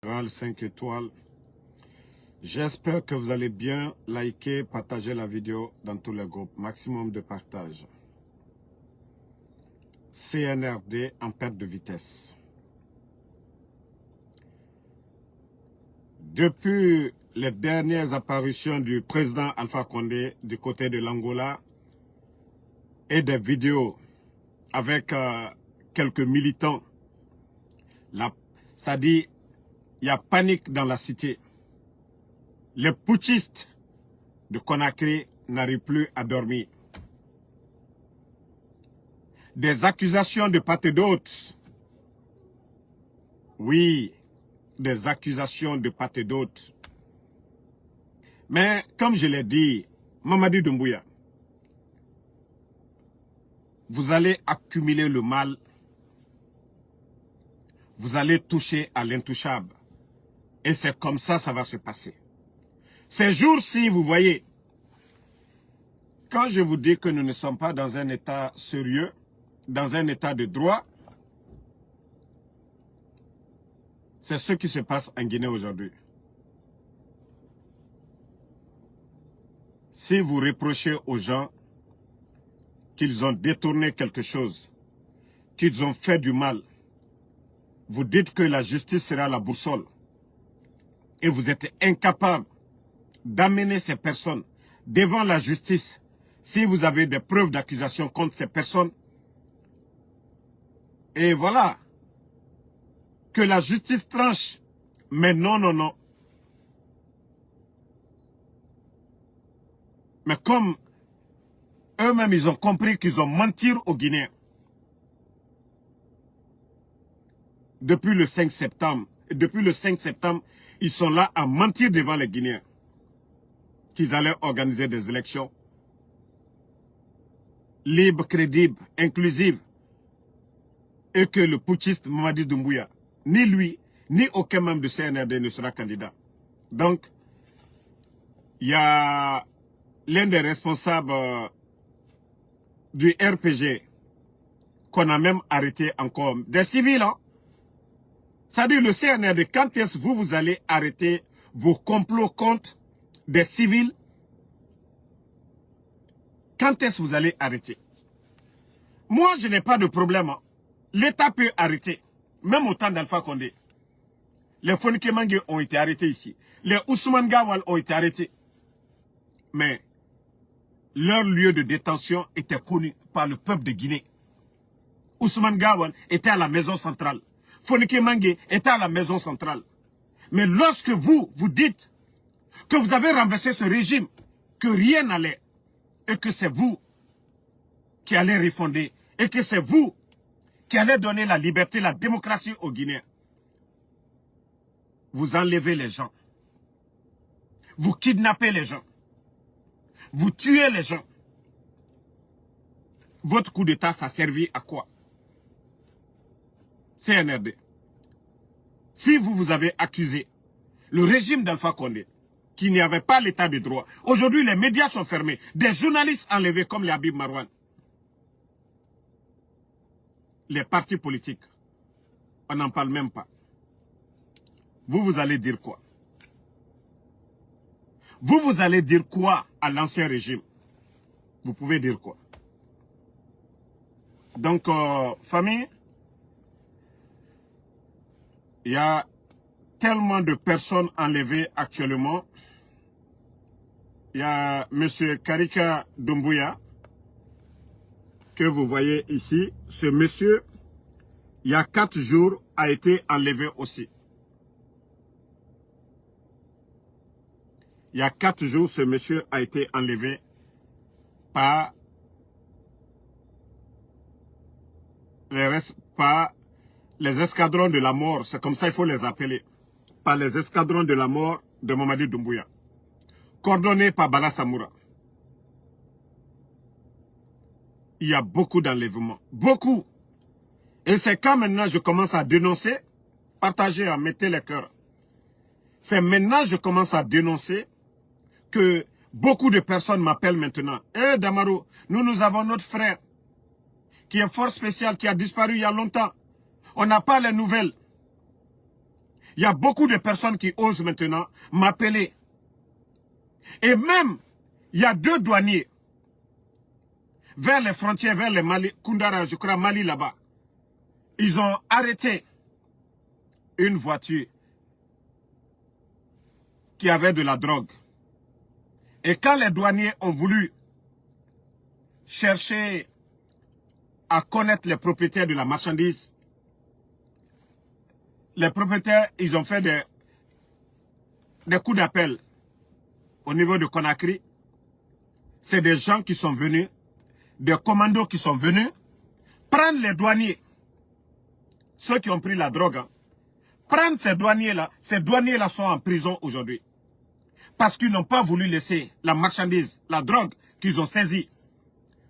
5 étoiles. J'espère que vous allez bien. Likez, partagez la vidéo dans tous les groupes. Maximum de partage. CNRD en perte de vitesse. Depuis les dernières apparitions du président Alpha Condé du côté de l'Angola et des vidéos avec quelques militants, ça dit il y a panique dans la cité. Les putschistes de Conakry n'arrivent plus à dormir. Des accusations de part et d'autre. Oui, des accusations de part et d'autre. Mais comme je l'ai dit, Mamadi Doumbouya, vous allez accumuler le mal. Vous allez toucher à l'intouchable. Et c'est comme ça que ça va se passer. Ces jours-ci, vous voyez, quand je vous dis que nous ne sommes pas dans un état sérieux, dans un état de droit, c'est ce qui se passe en Guinée aujourd'hui. Si vous reprochez aux gens qu'ils ont détourné quelque chose, qu'ils ont fait du mal, vous dites que la justice sera la boussole et vous êtes incapable d'amener ces personnes devant la justice si vous avez des preuves d'accusation contre ces personnes. Et voilà, que la justice tranche. Mais non, non, non. Mais comme eux-mêmes, ils ont compris qu'ils ont menti aux Guinéens. Depuis le 5 septembre, ils sont là à mentir devant les Guinéens. Qu'ils allaient organiser des élections libres, crédibles, inclusives. Et que le putschiste Mamadi Doumbouya, ni lui, ni aucun membre du CNRD ne sera candidat. Donc, il y a l'un des responsables du RPG qu'on a même arrêté encore. Des civils, hein. C'est-à-dire le CNRD, quand est-ce que vous allez arrêter vos complots contre des civils? Quand est-ce que vous allez arrêter? Moi, je n'ai pas de problème. Hein. L'État peut arrêter. Même au temps d'Alpha Condé. Les Fonike Mange ont été arrêtés ici. Les Ousmane Gawal ont été arrêtés. Mais leur lieu de détention était connu par le peuple de Guinée. Ousmane Gawal était à la maison centrale. Fonike Mange était à la maison centrale. Mais lorsque vous dites que vous avez renversé ce régime, que rien n'allait, et que c'est vous qui allez refonder, et que c'est vous qui allez donner la liberté, la démocratie aux Guinéens, vous enlevez les gens. Vous kidnappez les gens. Vous tuez les gens. Votre coup d'État, ça a servi à quoi? CNRD. Si vous avez accusé le régime d'Alpha Condé, qui n'y avait pas l'état de droit, aujourd'hui les médias sont fermés, des journalistes enlevés comme les Habib Marwan, les partis politiques, on n'en parle même pas. Vous allez dire quoi? Vous allez dire quoi à l'ancien régime? Vous pouvez dire quoi? Donc, famille, il y a tellement de personnes enlevées actuellement. Il y a M. Karika Doumbouya, que vous voyez ici. Ce monsieur, il y a 4 jours, a été enlevé aussi. Il y a 4 jours, ce monsieur a été enlevé par les escadrons de la mort. C'est comme ça qu'il faut les appeler. Par les escadrons de la mort de Mamadi Doumbouya. Coordonnés par Bala Samoura. Il y a beaucoup d'enlèvements. Beaucoup. Et c'est quand maintenant je commence à dénoncer, partagez, mettez les cœurs. C'est maintenant je commence à dénoncer que beaucoup de personnes m'appellent maintenant. Eh Damaro, nous avons notre frère qui est force spéciale, qui a disparu il y a longtemps. On n'a pas les nouvelles. Il y a beaucoup de personnes qui osent maintenant m'appeler. Et même, il y a 2 douaniers vers les frontières, vers les Mali, Koundara, je crois, Mali là-bas. Ils ont arrêté une voiture qui avait de la drogue. Et quand les douaniers ont voulu chercher à connaître les propriétaires de la marchandise, les propriétaires, ils ont fait des coups d'appel au niveau de Conakry. C'est des gens qui sont venus, des commandos qui sont venus, prendre les douaniers, ceux qui ont pris la drogue, hein, prendre ces douaniers-là sont en prison aujourd'hui. Parce qu'ils n'ont pas voulu laisser la marchandise, la drogue qu'ils ont saisie.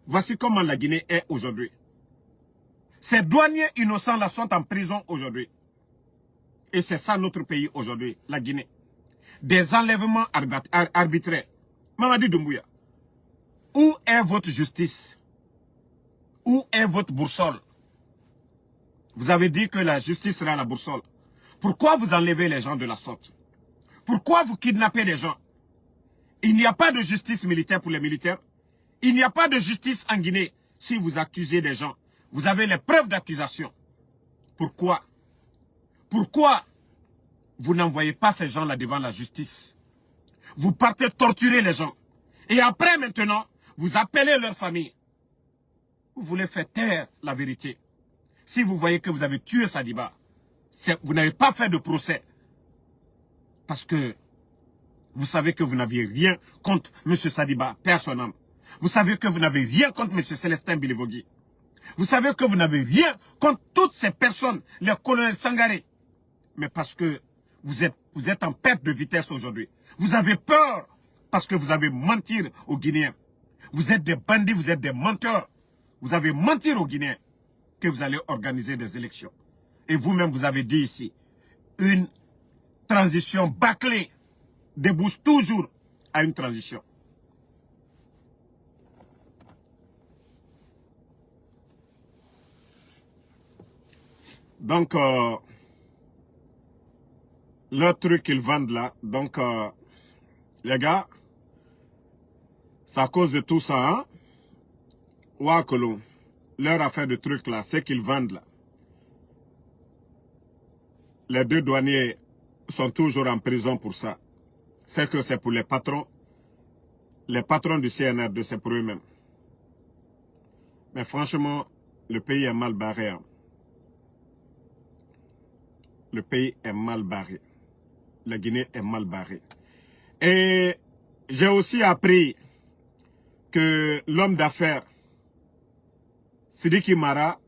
Voici comment la Guinée est aujourd'hui. Ces douaniers innocents-là sont en prison aujourd'hui. Et c'est ça notre pays aujourd'hui, la Guinée. Des enlèvements arbitraires. Mamadi Doumbouya, où est votre justice? Où est votre boussole? Vous avez dit que la justice sera la boussole. Pourquoi vous enlevez les gens de la sorte? Pourquoi vous kidnappez des gens? Il n'y a pas de justice militaire pour les militaires. Il n'y a pas de justice en Guinée si vous accusez des gens. Vous avez les preuves d'accusation. Pourquoi? Pourquoi vous n'envoyez pas ces gens-là devant la justice? Vous partez torturer les gens. Et après maintenant, vous appelez leur famille. Vous voulez faire taire la vérité. Si vous voyez que vous avez tué Sadiba, vous n'avez pas fait de procès. Parce que vous savez que vous n'aviez rien contre M. Sadiba, père son âme. Vous savez que vous n'avez rien contre M. Célestin Bilivogui. Vous savez que vous n'avez rien contre toutes ces personnes, les colonels Sangaré. Mais parce que vous êtes en perte de vitesse aujourd'hui. Vous avez peur parce que vous avez menti aux Guinéens. Vous êtes des bandits, vous êtes des menteurs. Vous avez menti aux Guinéens que vous allez organiser des élections. Et vous-même, vous avez dit ici, une transition bâclée débouche toujours à une transition. Donc, le truc qu'ils vendent là, donc, les gars, c'est à cause de tout ça, hein? Ouakolon, leur affaire de trucs là, c'est qu'ils vendent là. Les 2 douaniers sont toujours en prison pour ça. C'est que c'est pour les patrons du CNR, c'est pour eux-mêmes. Mais franchement, le pays est mal barré. Hein. Le pays est mal barré. La Guinée est mal barrée. Et j'ai aussi appris que l'homme d'affaires Sidiki Mara,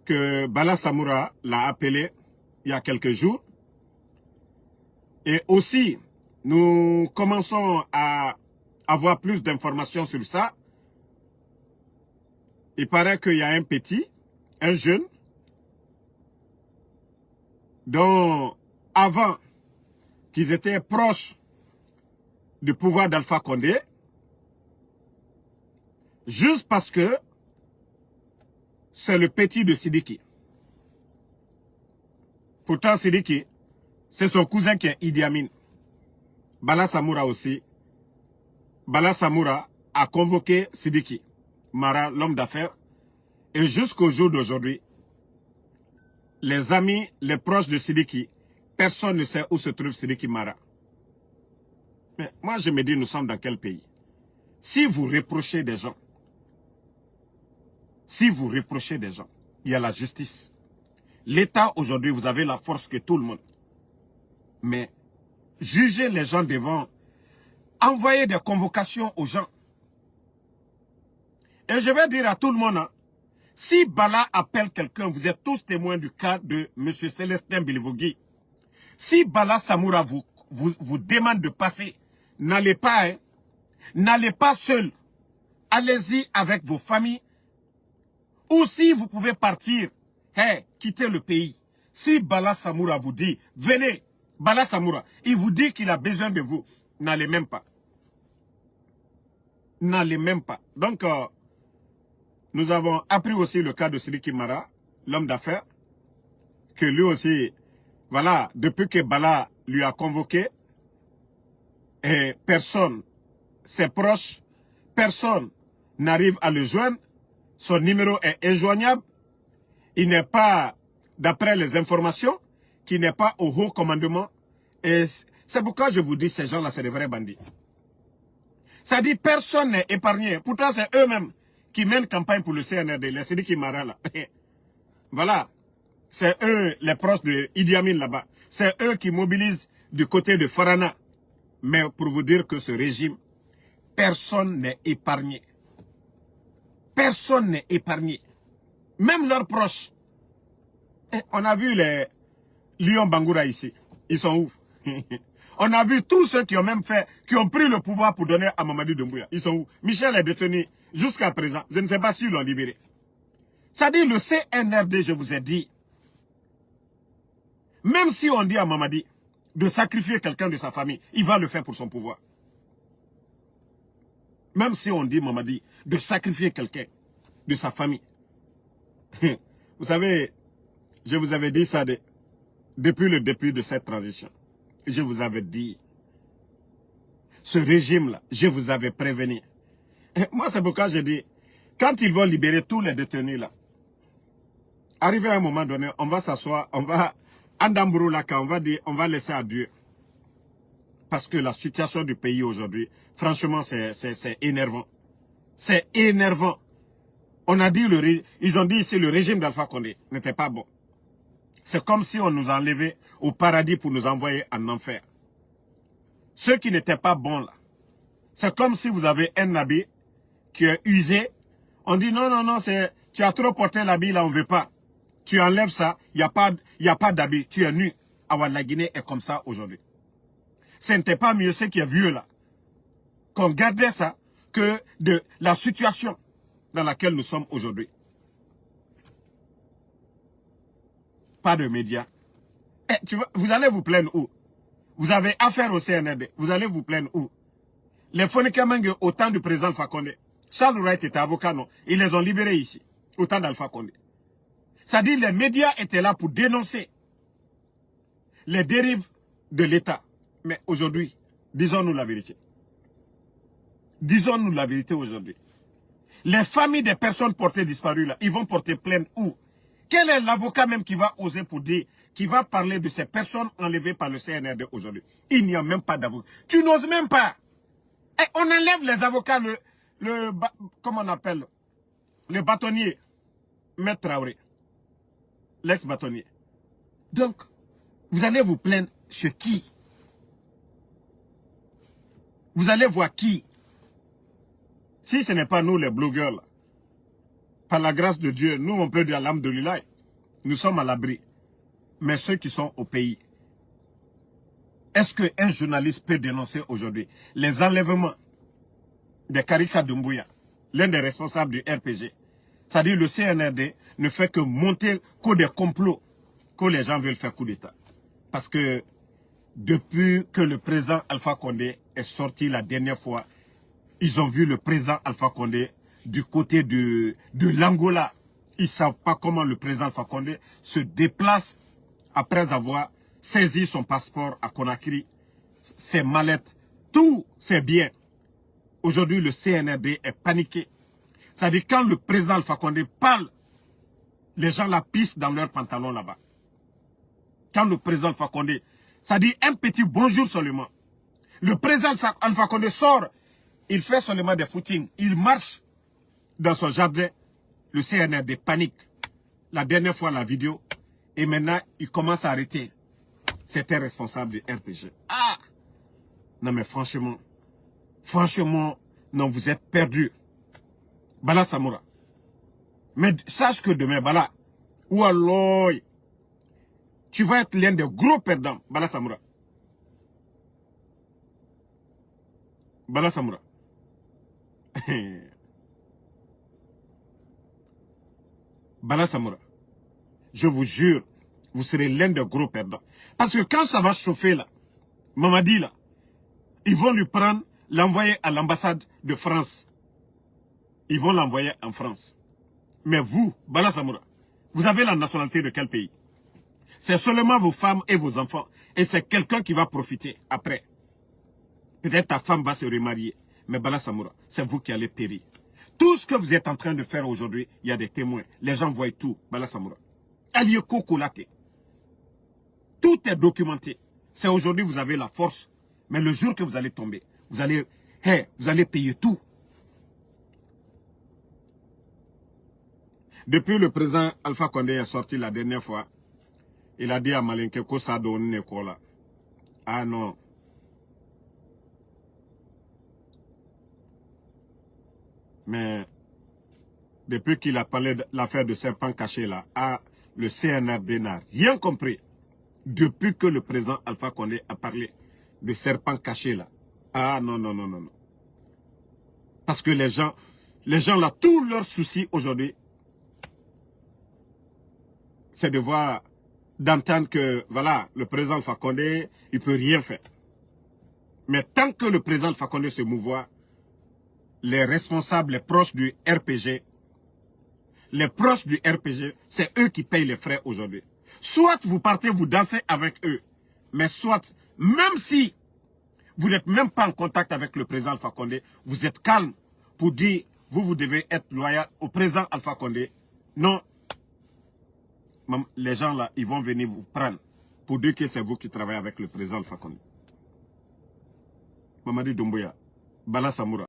que Bala Samoura l'a appelé il y a quelques jours. Et aussi, nous commençons à avoir plus d'informations sur ça. Il paraît qu'il y a un petit, un jeune, dont avant qu'ils étaient proches du pouvoir d'Alpha Condé, juste parce que c'est le petit de Sidiki. Pourtant, Sidiki, c'est son cousin qui est Idi Amin. Bala Samoura aussi. Bala Samoura a convoqué Sidiki Mara, l'homme d'affaires. Et jusqu'au jour d'aujourd'hui, les amis, les proches de Sidiki, personne ne sait où se trouve Sidiki Mara. Mais moi, je me dis, nous sommes dans quel pays? Si vous reprochez des gens, il y a la justice. L'État, aujourd'hui, vous avez la force que tout le monde. Mais jugez les gens devant, envoyez des convocations aux gens. Et je vais dire à tout le monde, hein, si Bala appelle quelqu'un, vous êtes tous témoins du cas de M. Célestin Bilivogui. Si Bala Samoura vous demande de passer, n'allez pas, hein, n'allez pas seul. Allez-y avec vos familles. Ou si vous pouvez partir, hey, quittez le pays. Si Bala Samoura vous dit, venez, Bala Samoura, il vous dit qu'il a besoin de vous, n'allez même pas. N'allez même pas. Donc, nous avons appris aussi le cas de Sidiki Mara, l'homme d'affaires, que lui aussi, voilà, depuis que Bala lui a convoqué, et personne, ses proches, personne n'arrive à le joindre, son numéro est injoignable, il n'est pas, d'après les informations, qu'il n'est pas au haut commandement. Et c'est pourquoi je vous dis, ces gens-là, c'est des vrais bandits. Ça dit, personne n'est épargné. Pourtant, c'est eux-mêmes qui mènent campagne pour le CNRD, les Sidiki Mara, là. Voilà. C'est eux, les proches de Idi Amin là-bas. C'est eux qui mobilisent du côté de Farana. Mais pour vous dire que ce régime, personne n'est épargné. Personne n'est épargné. Même leurs proches. On a vu les Lyon Bangoura ici. Ils sont où? On a vu tous ceux qui ont même fait, qui ont pris le pouvoir pour donner à Mamadi Doumbouya. Ils sont où? Michel est détenu jusqu'à présent. Je ne sais pas s'ils l'ont libéré. Ça dit le CNRD, je vous ai dit, même si on dit à Mamadi de sacrifier quelqu'un de sa famille, il va le faire pour son pouvoir. Même si on dit Mamadi de sacrifier quelqu'un de sa famille. Vous savez, je vous avais dit ça depuis le début de cette transition. Je vous avais dit, ce régime-là, je vous avais prévenu. Moi, c'est pourquoi je dis, quand ils vont libérer tous les détenus là, arrivé à un moment donné, on va s'asseoir, on va, Andambourou-Laka, on va laisser à Dieu. Parce que la situation du pays aujourd'hui, franchement, c'est énervant. C'est énervant. On a dit, ils ont dit ici, le régime d'Alpha Condé n'était pas bon. C'est comme si on nous enlevait au paradis pour nous envoyer en enfer. Ceux qui n'étaient pas bons là, c'est comme si vous avez un habit qui est usé. On dit non, non, non, tu as trop porté l'habit là, on ne veut pas. Tu enlèves ça, il n'y a pas d'habit, tu es nu. Alors la Guinée est comme ça aujourd'hui. Ce n'était pas mieux ce qui est vieux là, qu'on gardait ça, que de la situation dans laquelle nous sommes aujourd'hui. Pas de médias. Vous allez vous plaindre où? Vous avez affaire au CNRD. Vous allez vous plaindre où? Les Fonikamangue, au temps du président Alpha Condé. Charles Wright était avocat, non? Ils les ont libérés ici, au temps d'Alpha Condé. Ça dit les médias étaient là pour dénoncer les dérives de l'État. Mais aujourd'hui, disons-nous la vérité. Disons-nous la vérité aujourd'hui. Les familles des personnes portées disparues, là, ils vont porter plainte où? Quel est l'avocat même qui va oser pour dire, qui va parler de ces personnes enlevées par le CNRD aujourd'hui? Il n'y a même pas d'avocat. Tu n'oses même pas. Et on enlève les avocats, comment on appelle, le bâtonnier, Maître Traoré, l'ex-bâtonnier. Donc, vous allez vous plaindre chez qui? Vous allez voir qui? Si ce n'est pas nous les blogueurs, là, par la grâce de Dieu, nous on peut dire l'âme de l'Ilai. Nous sommes à l'abri. Mais ceux qui sont au pays, est-ce qu'un journaliste peut dénoncer aujourd'hui les enlèvements de Karika Doumbouya, l'un des responsables du RPG? C'est-à-dire le CNRD ne fait que monter que des complots que les gens veulent faire coup d'État. Parce que depuis que le président Alpha Condé est sorti la dernière fois, ils ont vu le président Alpha Condé du côté de l'Angola. Ils ne savent pas comment le président Alpha Condé se déplace après avoir saisi son passeport à Conakry, ses mallettes, tous ses biens. Aujourd'hui, le CNRD est paniqué. C'est-à-dire quand le président Alpha Condé parle, les gens la pissent dans leurs pantalons là-bas. Quand le président Alpha Condé, ça dit un petit bonjour seulement. Le président Alpha Condé sort, il fait seulement des footings. Il marche dans son jardin. Le CNRD panique. La dernière fois, la vidéo. Et maintenant, il commence à arrêter. C'était responsable du RPG. Ah! Non mais franchement, non, vous êtes perdus. Bala Samoura. Mais sache que demain, Bala, ou alors, tu vas être l'un des gros perdants, Bala Samoura. Bala Samoura. Bala Samoura. Je vous jure, vous serez l'un des gros perdants. Parce que quand ça va chauffer là, Mamadi là, ils vont lui prendre, l'envoyer à l'ambassade de France. Ils vont l'envoyer en France. Mais vous, Bala Samoura, vous avez la nationalité de quel pays? C'est seulement vos femmes et vos enfants. Et c'est quelqu'un qui va profiter après. Peut-être ta femme va se remarier. Mais Bala Samoura, c'est vous qui allez périr. Tout ce que vous êtes en train de faire aujourd'hui, il y a des témoins. Les gens voient tout, Bala Samoura. Alieko Kolate. Tout est documenté. C'est aujourd'hui que vous avez la force. Mais le jour que vous allez tomber, vous allez payer tout. Depuis le président Alpha Condé est sorti la dernière fois, il a dit à Malinke que ça donne une école. Ah non. Mais depuis qu'il a parlé de l'affaire de serpent caché là, le CNRD n'a rien compris. Depuis que le président Alpha Condé a parlé de serpent caché là. Ah non, non, non, non, non. Parce que les gens là, tous leurs soucis aujourd'hui, c'est de voir, d'entendre que, voilà, le président Alpha Condé, il ne peut rien faire. Mais tant que le président Alpha Condé se mouvoit, les responsables, les proches du RPG, c'est eux qui payent les frais aujourd'hui. Soit vous partez, vous dansez avec eux, mais soit, même si vous n'êtes même pas en contact avec le président Alpha Condé, vous êtes calme pour dire, vous devez être loyal au président Alpha Condé. Non, les gens là, ils vont venir vous prendre pour dire que c'est vous qui travaillez avec le président Alpha Condé. Mamadi Doumbouya, Bala Samoura.